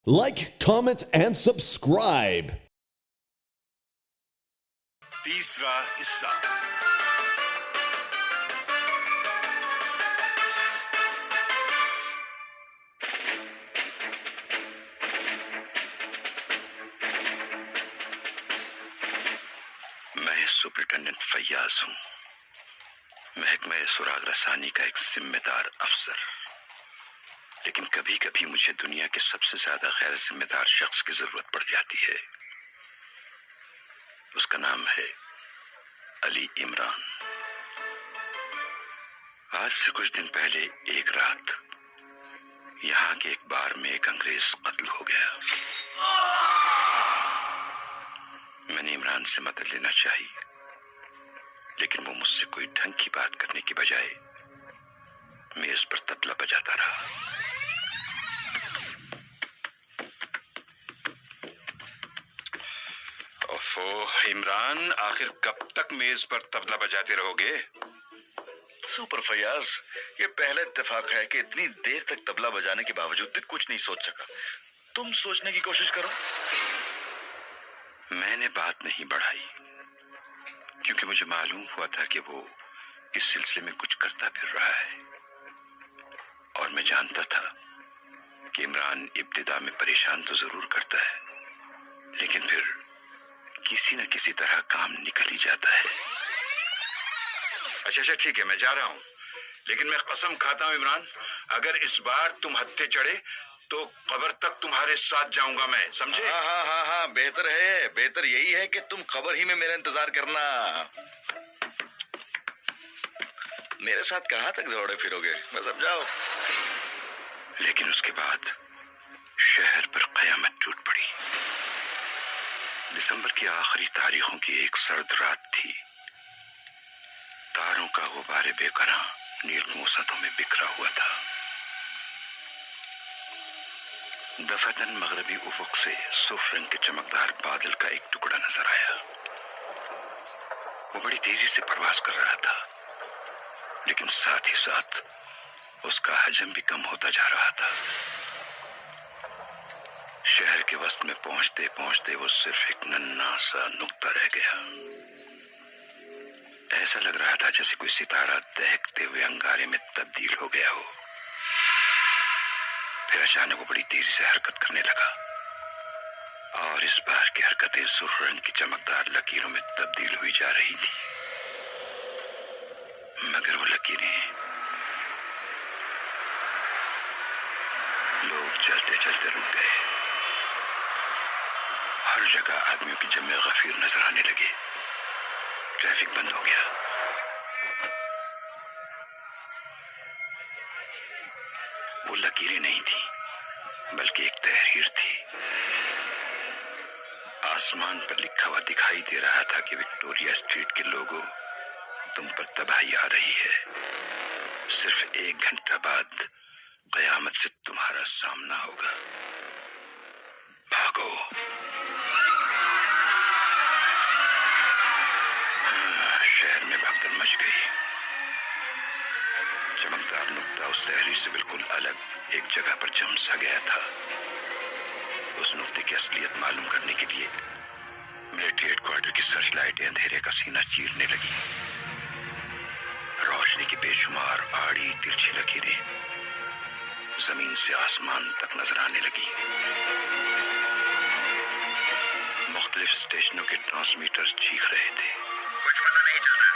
Like, comment, and subscribe. तीसरा हिस्सा। मैं सुपरिटेंडेंट फैयाज हूं, महकमे सुराग रसानी का एक जिम्मेदार अफसर। लेकिन कभी कभी मुझे दुनिया के सबसे ज्यादा गैर जिम्मेदार शख्स की जरूरत पड़ जाती है। उसका नाम है अली इमरान। आज से कुछ दिन पहले एक रात यहाँ के एक बार में एक अंग्रेज कत्ल हो गया। मैंने इमरान से मदद लेना चाहिए, लेकिन वो मुझसे कोई ढंग की बात करने की बजाय मेज पर तबला बजाता रहा। ओफो इमरान, आखिर कब तक मेज पर तबला बजाते रहोगे? सुपर फयाज, ये पहला इत्तेफाक है कि इतनी देर तक तबला बजाने के बावजूद भी कुछ नहीं सोच सका। तुम सोचने की कोशिश करो। मैंने बात नहीं बढ़ाई, क्योंकि मुझे मालूम हुआ था कि वो इस सिलसिले में कुछ करता फिर रहा है, और मैं जानता था कि इमरान इब्तिदा में परेशान तो जरूर करता है, लेकिन फिर किसी न किसी तरह काम निकल ही जाता है। अच्छा ठीक है, मैं जा रहा हूं, लेकिन मैं कसम खाता हूं इमरान, अगर इस बार तुम हत्थे चढ़े तो कब्र तक तुम्हारे साथ जाऊंगा मैं, समझे? हाँ, बेहतर है, बेहतर यही है कि तुम खबर ही में मेरा इंतजार करना। मेरे साथ कहां तक दौड़े फिरोगे, मैं समझाओ। लेकिन उसके बाद शहर पर कयामत टूट पड़ी। दिसंबर की आखिरी तारीखों की एक सर्द रात थी। तारों का गुब्बारे बेकरां नीलम सतहों में बिखरा हुआ था। दफतन मगरबी उफुक से सुर्ख रंग के चमकदार बादल का एक टुकड़ा नजर आया। वो बड़ी तेजी से परवास कर रहा था, लेकिन साथ ही साथ उसका हजम भी कम होता जा रहा था। शहर के वस्त में पहुंचते पहुंचते वो सिर्फ एक नन्हा सा नुक्ता रह गया। ऐसा लग रहा था जैसे कोई सितारा दहकते हुए अंगारे में तब्दील हो गया हो। फिर अचानक वो बड़ी तेजी से हरकत करने लगा, और इस बार की हरकतें सुर्ख रंग की चमकदार लकीरों में तब्दील हुई जा रही थी। मगर वो लकीरें, लोग चलते चलते रुक गए। हर जगह आदमियों की जमे गफीर नजर आने लगे। ट्रैफिक बंद हो गया। वो लकीरें नहीं थी, बल्कि एक तहरीर थी। आसमान पर लिखा हुआ दिखाई दे रहा था कि विक्टोरिया स्ट्रीट के लोगों, तुम पर तबाही आ रही है। सिर्फ 1 घंटा बाद कयामत से तुम्हारा सामना होगा। भागो। शहर में भगदड़ मच गई। चमकदार नुक्ता उस तहरीर से बिल्कुल अलग एक जगह पर जम सा गया था। उस नुक्ते की असलियत मालूम करने के लिए मिलिट्री हेडक्वार्टर की सर्च लाइटें अंधेरे का सीना चीरने लगी। रोशनी की बेशुमार आड़ी तिरछी लकीरें जमीन से आसमान तक नजर आने लगी। मुख्तलिफ स्टेशनों के ट्रांसमीटर्स चीख रहे थे, कुछ पता नहीं चल रहा।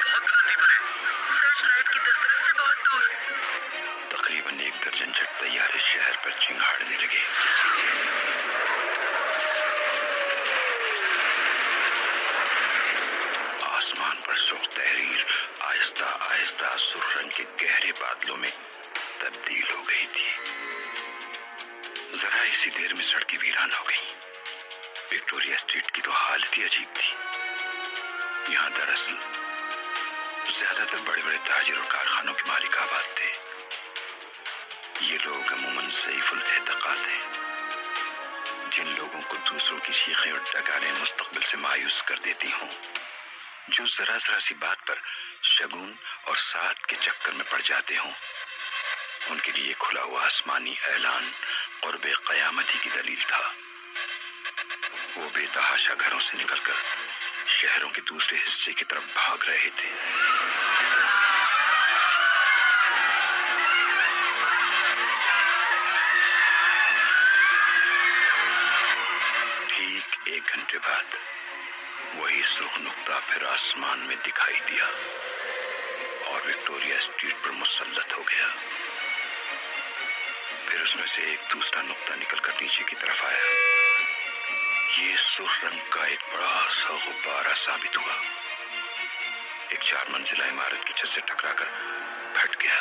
बहुत गलती पर है, सर्च लाइट की दस्तरस से बहुत दूर। तकरीबन 1 दर्जन जेट तैयारे शहर पर चिंगाड़ने लगे। आसमान पर सुर्ख तहरीर आहिस्ता आहिस्ता सुर्ख रंग के गहरे बादलों में तब्दील हो गई थी। जरा इसी देर में सड़कें वीरान हो गई। विक्टोरिया स्ट्रीट की तो हालत ही अजीब थी। यहाँ दरअसल ज्यादातर बड़े बड़े ताजिर और कारखानों के मालिक आबाद थे। ये लोग अमूमन ज़ईफ़ुल एतक़ाद हैं। जिन लोगों को दूसरों की चीखें और डकारें मुस्तक़बिल से मायूस कर देती हों, जो जरा सी बात पर शगुन और साथ के चक्कर में पड़ जाते हों, ان کے لیے کھلا ہوا آسمانی اعلان قرب قیامت ہی کی دلیل تھا۔ وہ بے تحاشا گھروں سے نکل کر شہروں کے دوسرے حصے کی طرف بھاگ رہے تھے۔ ٹھیک 1 گھنٹے بعد وہی سرخ نقطہ پھر آسمان میں دکھائی دیا اور وکٹوریہ اسٹریٹ پر مسلط ہو گیا۔ پھر اس میں سے ایک دوسرا نقطہ نکل کر نیچے کی طرف آیا۔ یہ سرخ رنگ کا ایک بڑا سا غبارہ ثابت ہوا، ایک 4 منزلہ عمارت کی چھت سے ٹکرا کر پھٹ گیا۔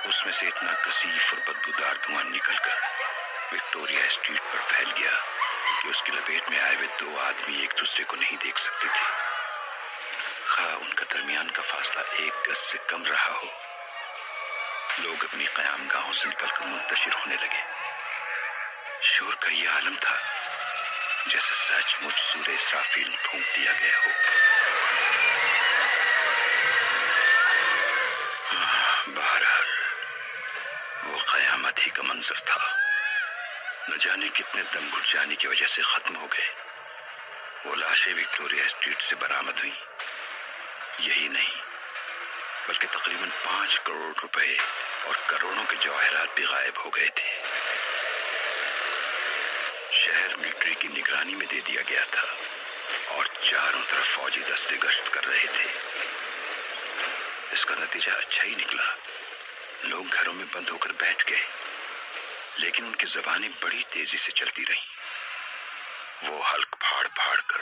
اس میں سے اتنا کثیف اور بدبودار دھواں نکل کر وکٹوریہ اسٹریٹ پر پھیل گیا کہ اس کی لپیٹ میں آئے ہوئے 2 آدمی ایک دوسرے کو نہیں دیکھ سکتے تھے، خواہ ان کا درمیان کا فاصلہ 1 گز سے کم رہا ہو۔ لوگ اپنی قیام گاہوں سے نکل کر منتشر ہونے لگے۔ شور کا یہ عالم تھا جیسے سچ مچ سورہ اسرافیل پھونک دیا گیا ہو۔ بہرحال وہ قیامت ہی کا منظر تھا۔ نہ جانے کتنے دم گھٹ جانے کی وجہ سے ختم ہو گئے۔ وہ لاشیں وکٹوریہ اسٹریٹ سے برآمد ہوئیں۔ یہی نہیں بلکہ تقریباً 5 کروڑ روپے اور کروڑوں کے جواہرات بھی غائب ہو گئے تھے۔ شہر ملٹری کی نگرانی میں دے دیا گیا تھا اور چاروں طرف فوجی دستے گشت کر رہے تھے۔ اس کا نتیجہ اچھا ہی نکلا۔ لوگ گھروں میں بند ہو کر بیٹھ گئے، لیکن ان کی زبانیں بڑی تیزی سے چلتی رہیں۔ وہ حلق پھاڑ پھاڑ کر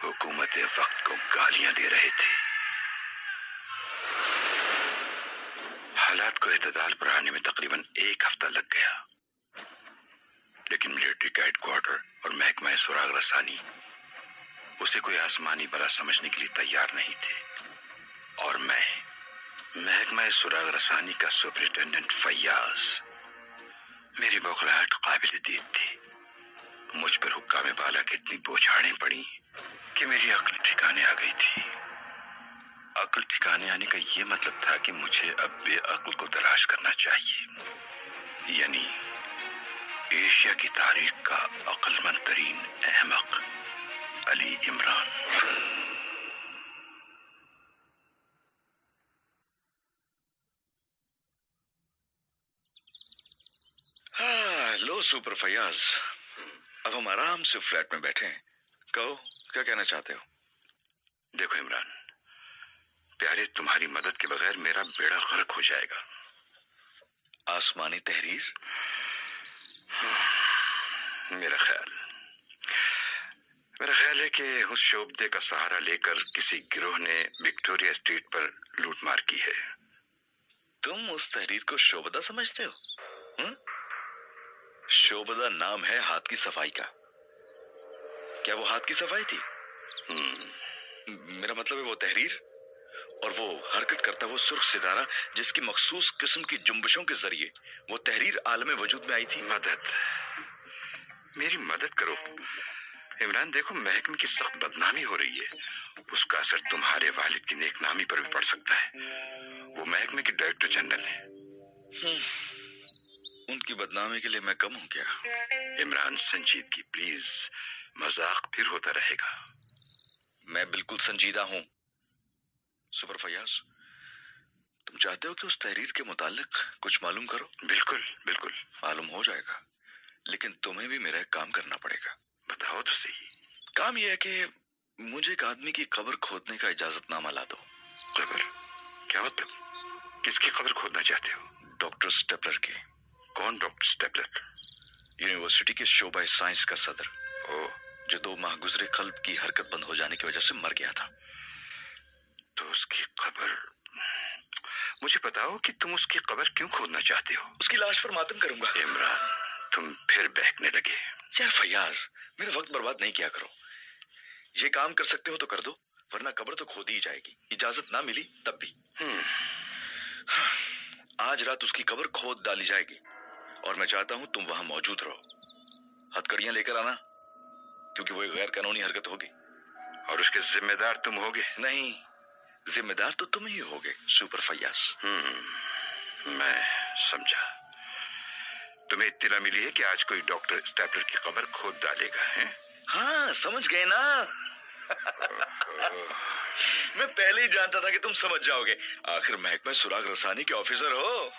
حکومت وقت کو گالیاں دے رہے تھے۔ حالات کو اعتدال پر آنے میں تقریباً 1 ہفتہ لگ گیا، لیکن ملٹری کا ہیڈ کوارٹر اور محکمہ سراغ رسانی اسے کوئی آسمانی بلا سمجھنے کے لیے تیار نہیں تھے، اور میں محکمہ سراغ رسانی کا سپرنٹینڈنٹ فیاض، میری بوکھلاہٹ قابل دید تھی۔ مجھ پر حکام بالا کی اتنی بوچھاڑیں پڑی کہ میری عقل ٹھکانے آ گئی تھی۔ عقل ٹھکانے آنے کا یہ مطلب تھا کہ مجھے اب بے عقل کو تلاش کرنا چاہیے، یعنی ایشیا کی تاریخ کا عقل مند ترین احمق علی عمران۔ لو سپر فیاض، اب ہم آرام سے فلیٹ میں بیٹھے ہیں۔ کہو کیا کہنا چاہتے ہو؟ دیکھو عمران پیارے، تمہاری مدد کے بغیر میرا بیڑا غرق ہو جائے گا۔ آسمانی تحریر؟ میرا خیال ہے کہ اس شعبدے کا سہارا لے کر کسی گروہ نے وکٹوریہ اسٹریٹ پر لوٹ مار کی ہے۔ تم اس تحریر کو شعبدہ سمجھتے ہو؟ شعبدہ نام ہے ہاتھ کی صفائی کا۔ کیا وہ ہاتھ کی صفائی تھی؟ میرا مطلب ہے وہ تحریر اور وہ حرکت کرتا وہ سرخ ستارہ جس کی مخصوص قسم کی جنبشوں کے ذریعے وہ تحریر عالم وجود میں آئی تھی۔ میری مدد کرو عمران۔ دیکھو محکمے کی سخت بدنامی ہو رہی ہے، اس کا اثر تمہارے والد کی نیک نامی پر بھی پڑ سکتا ہے۔ وہ محکمے کے ڈائریکٹر جنرل ہیں۔ ان کی بدنامی کے لیے میں کم ہوں کیا؟ عمران سنجیدگی پلیز، مذاق پھر ہوتا رہے گا۔ میں بالکل سنجیدہ ہوں۔ سپر فیاض، تم چاہتے ہو کہ اس تحریر کے متعلق کچھ معلوم کرو؟ بالکل بالکل، معلوم ہو جائے گا، لیکن تمہیں بھی میرا ایک کام کرنا پڑے گا۔ بتاؤ تو صحیح۔ کام یہ ہے کہ مجھے ایک آدمی کی قبر کھودنے کا اجازت نامہ لا دو۔ قبر؟ کیا مطلب؟ کس کی قبر کھودنا چاہتے ہو؟ ڈاکٹر سٹیپلر کی۔ کون ڈاکٹر سٹیپلر؟ یونیورسٹی کے شعبہ سائنس کا صدر، جو 2 ماہ گزرے قلب کی حرکت بند ہو جانے کی وجہ سے مر گیا تھا۔ تو اس کی قبر، مجھے بتاؤ کہ تم اس کی قبر کیوں کھودنا چاہتے ہو؟ اس کی لاش پر ماتم کروں گا۔ عمران تم پھر بہکنے لگے۔ یار فیاض، میرا وقت برباد نہیں کیا کرو۔ یہ کام کر سکتے ہو تو کر دو، ورنہ قبر تو کھودی ہی جائے گی، اجازت نہ ملی تب بھی۔ آج رات اس کی قبر کھود ڈالی جائے گی اور میں چاہتا ہوں تم وہاں موجود رہو۔ ہتھکڑیاں لے کر آنا، کیونکہ وہ ایک غیر قانونی حرکت ہوگی۔ اور اس کے ذمہ دار تم ہوگے؟ نہیں، जिम्मेदार तो तुम ही होगे सुपर फयाज। मैं समझा। तुम्हें इत्तला मिली है कि आज कोई डॉक्टर स्टेपलर की कब्र खोद डालेगा, है? हाँ, समझ गए ना। मैं पहले ही जानता था कि तुम समझ जाओगे। आखिर महकमा सुराग रसानी के ऑफिसर हो।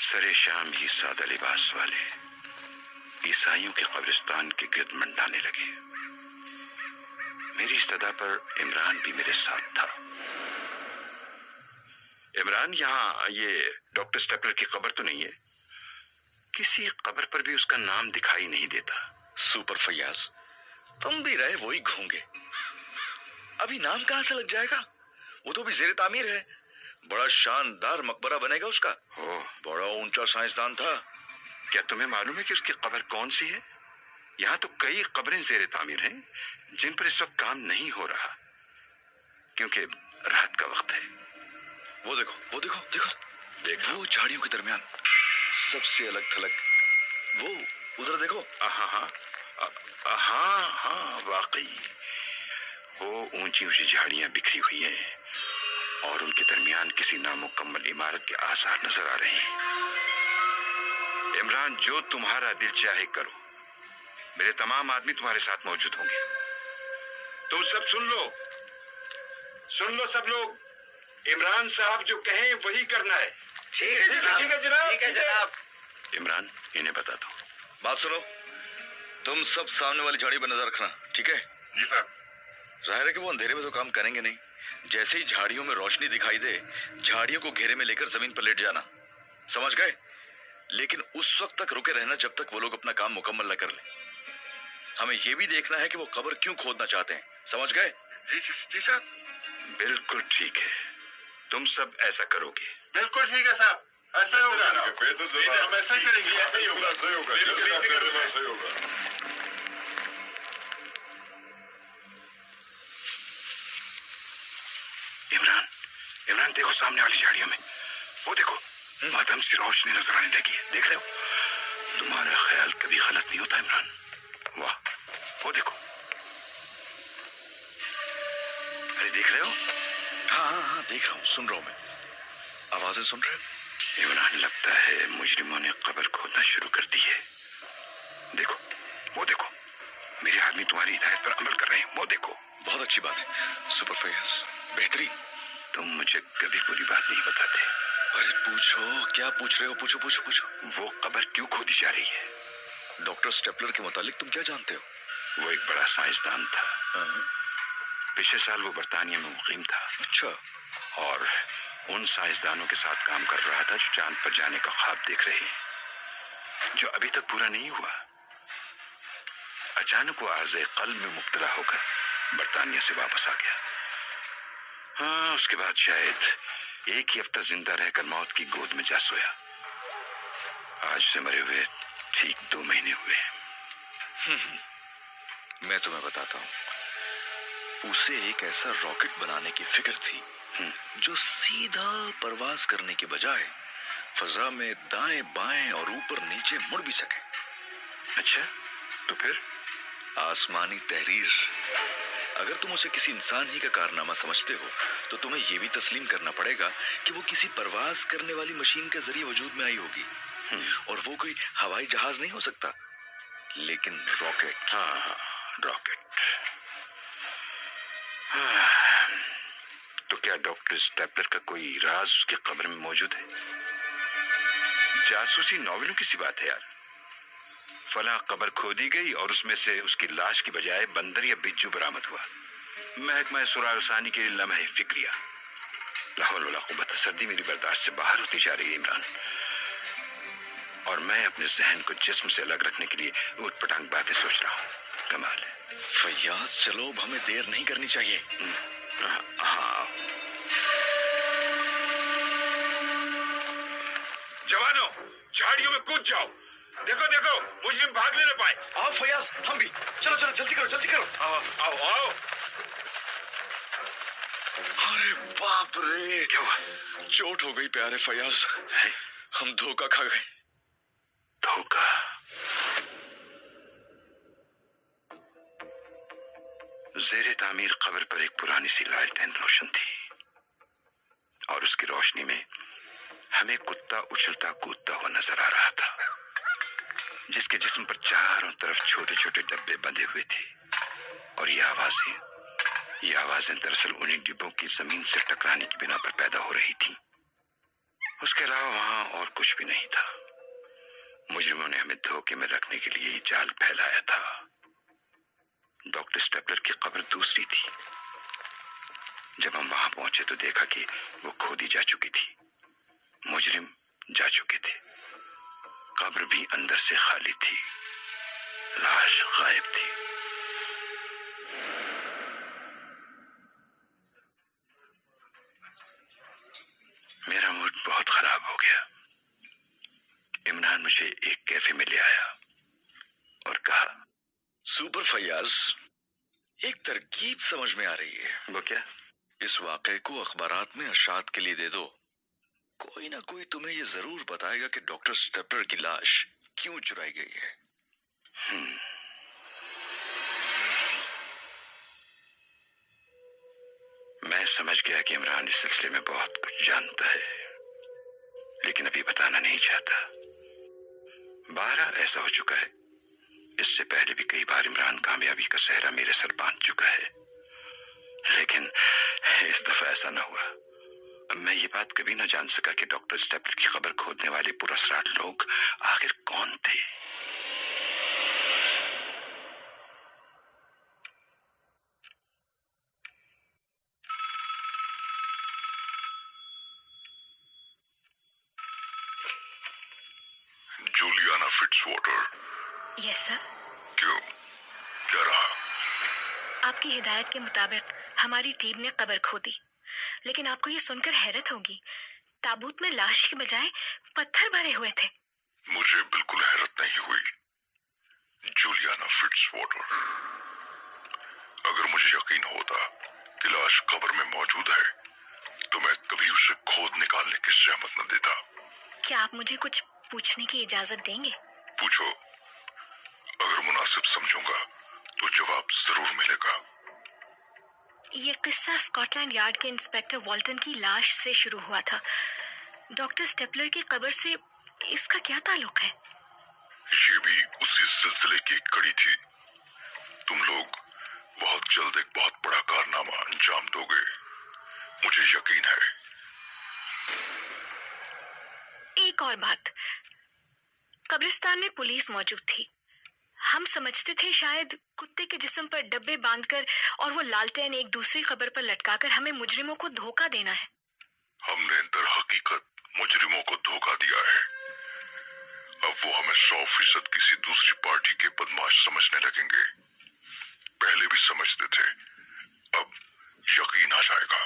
सरे शाम ही सादा लिबास वाले ईसाइयों के कब्रिस्तान के गिर्द मंडाने लगे। मेरी इस्तदा पर इमरान भी मेरे साथ था। इमरान, यहाँ ये डॉक्टर स्टेपलर की कब्र तो नहीं है? किसी कब्र पर भी उसका नाम दिखाई नहीं देता। सुपर फयाज, तुम भी रहे वही घोंगे। अभी नाम कहां से लग जाएगा? वो तो भी जेर तामीर है। बड़ा शानदार मकबरा बनेगा उसका। बड़ा ऊंचा साइंसदान था। क्या तुम्हें मालूम है कि उसकी कब्र कौन सी है? यहाँ तो कई कब्रें जेर तामीर हैं जिन पर इस वक्त काम नहीं हो रहा क्योंकि रात का वक्त है। वो देखो, वो देखो, देखो, देखो, वो झाड़ियों के दरमियान सबसे अलग थलग, वो उधर देखो। हाँ, वाकई वो ऊंची ऊंची झाड़ियां बिखरी हुई हैं और उनके दरमियान किसी नामुकम्मल इमारत के आसार नजर आ रहे हैं। इमरान, जो तुम्हारा दिल चाहे करो, मेरे तमाम आदमी तुम्हारे साथ मौजूद होंगे। तुम सब सुन लो सब लोग। इमरान साहब जो कहें वही करना है। ठीक है जनाब, ठीक है जनाब। इमरान, इन्हें बता दो। बात सुनो, तुम सब सामने वाली झाड़ी पर नजर रखना, ठीक है? जी साहब। जाहिर है कि वो अंधेरे में तो काम करेंगे नहीं। जैसे ही झाड़ियों में रोशनी दिखाई दे, झाड़ियों को घेरे में लेकर जमीन पर लेट जाना, समझ गए? लेकिन उस वक्त तक रुके रहना जब तक वो लोग अपना काम मुकम्मल न कर लें। हमें ये भी देखना है कि वो कब्र क्यों खोदना चाहते हैं, समझ गए? जी साहब। बिल्कुल ठीक है, तुम सब ऐसा करोगे। बिल्कुल ठीक है साहब, ऐसा ही होगा। हम ऐसा ही करेंगे, ऐसा ही होगा, सही होगा, सही होगा। इमरान देखो, सामने वाली झाड़ियों में वो देखो, मातम सी रोशनी नजर आने लगी है। देख रहे हो? तुम्हारा ख्याल कभी गलत नहीं होता इमरान। वाह, वो देखो। अरे देख रहे हो? हाँ, देख रहा हूँ, सुन रहा हूँ मैं। आवाजें सुन रहे हो? इमरान, लगता है मुजरिमों ने कब्र खोदना शुरू कर दी है। देखो, वो देखो, मेरे आदमी तुम्हारी हिदायत पर अमल कर रहे हैं। वो देखो। बहुत अच्छी बात है सुपर फयाज, बेहतरीन। तुम मुझे कभी बुरी बात नहीं बताते। अरे पूछो, क्या पूछ रहे हो? पूछो पूछो पूछो। वो कब्र क्यों खोदी जा रही है? डॉक्टर स्टेपलर के मुतालिक तुम क्या जानते हो? वो एक बड़ा साइंसदान था। पिछले साल वो बर्तानिया में मुकीम था। अच्छा। और उन साइंसदानों के साथ काम कर रहा था जो चांद पर जाने का ख्वाब देख रहे हैं, जो अभी तक पूरा नहीं हुआ। अचानक वो आर्ज़े क़ल्ब में मुब्तला होकर बर्तानिया से वापस आ गया। हाँ, उसके बाद शायद एक ही हफ्ता जिंदा रहकर मौत की गोद में जा सोया। आज से मरे हुए ठीक 2 महीने हुए। मैं तुम्हें बताता हूँ, उसे एक ऐसा रॉकेट बनाने की फिक्र थी जो सीधा परवाज करने के बजाय फजा में दाएं बाएं और ऊपर नीचे मुड़ भी सके। अच्छा, तो फिर? आसमानी तहरीर। अगर तुम उसे किसी इंसान ही का कारनामा समझते हो तो तुम्हें यह भी तस्लीम करना पड़ेगा कि वो किसी परवाज करने वाली मशीन के जरिए वजूद में आई होगी। और वो कोई हवाई जहाज नहीं हो सकता, लेकिन रॉकेट। हाँ, रॉकेट। तो क्या डॉक्टर स्टेपलर का कोई राज उसकी कब्र में मौजूद है? जासूसी नॉवेलों की सी बात है यार। फला कब्र खोदी गई और उसमें से उसकी लाश की बजाय बंदर या बिज्जू बरामद हुआ। महकमा सुराग रसानी के लम्हे फिक्रिया। ला हौल वला कुव्वत, सर्दी मेरी बर्दाश्त से बाहर होती जा रही है इमरान। और मैं अपने जहन को जिस्म से अलग रखने के लिए ऊटपटांग बातें सोच रहा हूँ। कमाल है। फयाज, चलो, अब हमें देर नहीं करनी चाहिए। हाँ। जवानों, झाड़ियों में कूद जाओ। देखो देखो, मुजरिम भाग नहीं पाए। आओ फयाज, हम भी। चलो चलो, जल्दी करो, जल्दी करो। आओ। अरे बाप रे, क्या हुआ? चोट हो गई प्यारे फयाज। हम धोखा खा गए। धोखा? जेर तामीर कब्र पर एक पुरानी सी लालटेन रोशन थी और उसकी रोशनी में हमें कुत्ता उछलता कूदता हुआ नजर आ रहा था, जिसके जिस्म पर चारों तरफ छोटे छोटे डब्बे बंधे हुए थे। और ये आवाजें दरअसल उन्हीं डिब्बों की जमीन से टकराने की बिना पर पैदा हो रही थी। उसके अलावा वहां और कुछ भी नहीं था। मुजरिमों ने हमें धोखे में रखने के लिए ये जाल फैलाया था। डॉक्टर स्टेपलर की कब्र दूसरी थी। जब हम वहां पहुंचे तो देखा कि वो खोदी जा चुकी थी, मुजरिम जा चुके थे, कब्र भी अंदर से खाली थी, लाश गायब थी। मेरा मूड बहुत खराब हो गया। इमरान मुझे एक कैफे में ले आया और कहा, सुपर फैयाज, एक तरकीब समझ में आ रही है। वो क्या? इस वाक़े को अखबारात में अशात के लिए दे दो। कोई ना कोई तुम्हें ये जरूर बताएगा कि डॉक्टर स्टेपलर की लाश क्यों चुराई गई है। मैं समझ गया कि इमरान इस सिलसिले में बहुत कुछ जानता है, लेकिन अभी बताना नहीं चाहता। बहरहाल ऐसा हो चुका है। इससे पहले भी कई बार इमरान कामयाबी का सेहरा मेरे सर बांध चुका है, लेकिन इस दफा ऐसा न हुआ। मैं ये बात कभी न जान सका कि डॉक्टर स्टेपलर की खबर खोदने वाले पुरस्कार लोग आखिर कौन थे। Juliana Fitzwater. Yes sir. क्यों? क्या रहा? आपकी हिदायत के मुताबिक हमारी टीम ने कब्र खोदी, लेकिन आपको ये सुनकर हैरत होगी, ताबूत में लाश के बजाय पत्थर भरे हुए थे। मुझे बिल्कुल हैरत नहीं हुई, जूलियाना फिट्जवाटर। अगर मुझे यकीन होता कि लाश कब्र में मौजूद है, तो मैं कभी उसे खोद निकालने की जहमत न देता। क्या आप मुझे कुछ पूछने की इजाजत देंगे? पूछो। अगर मुनासिब समझूंगा तो जवाब जरूर मिलेगा। ये किस्सा स्कॉटलैंड यार्ड के इंस्पेक्टर वॉल्टन की लाश से शुरू हुआ था। डॉक्टर स्टेपलर की कब्र से इसका क्या ताल्लुक है? ये भी उसी सिलसिले की एक कड़ी थी। तुम लोग बहुत जल्द एक बहुत बड़ा कारनामा अंजाम दोगे, मुझे यकीन है। एक और बात, कब्रिस्तान में पुलिस मौजूद थी। हम समझते थे शायद कुत्ते के जिस्म पर डब्बे बांधकर और वो लालटेन एक दूसरी कब्र पर लटकाकर हमें मुजरिमों को धोखा देना है। हमने दर हकीकत मुजरिमों को धोखा दिया है। अब वो हमें 100% किसी दूसरी पार्टी के बदमाश समझने लगेंगे। पहले भी समझते थे, अब यकीन आ जाएगा।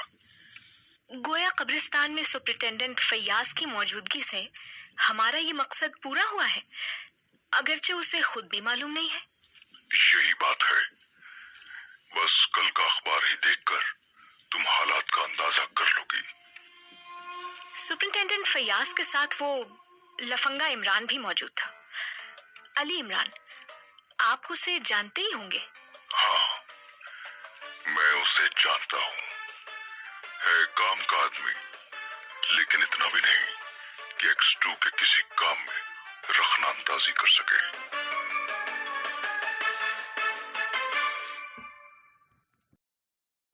गोया कब्रिस्तान में सुपरिटेंडेंट फैयाज की मौजूदगी से हमारा ये मकसद पूरा हुआ है, अगरचे उसे खुद भी मालूम नहीं है। यही बात है। बस कल का अखबार ही देखकर तुम हालात का अंदाजा कर लोगी। सुपरिटेंडेंट फैयाज के साथ वो लफंगा इमरान भी मौजूद था, अली इमरान। आप उसे जानते ही होंगे। हाँ, मैं उसे जानता हूँ। है काम का आदमी, लेकिन इतना भी नहीं कि X2 के किसी काम में रखना अंदाजी कर सके।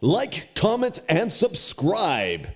Like, comment, and subscribe.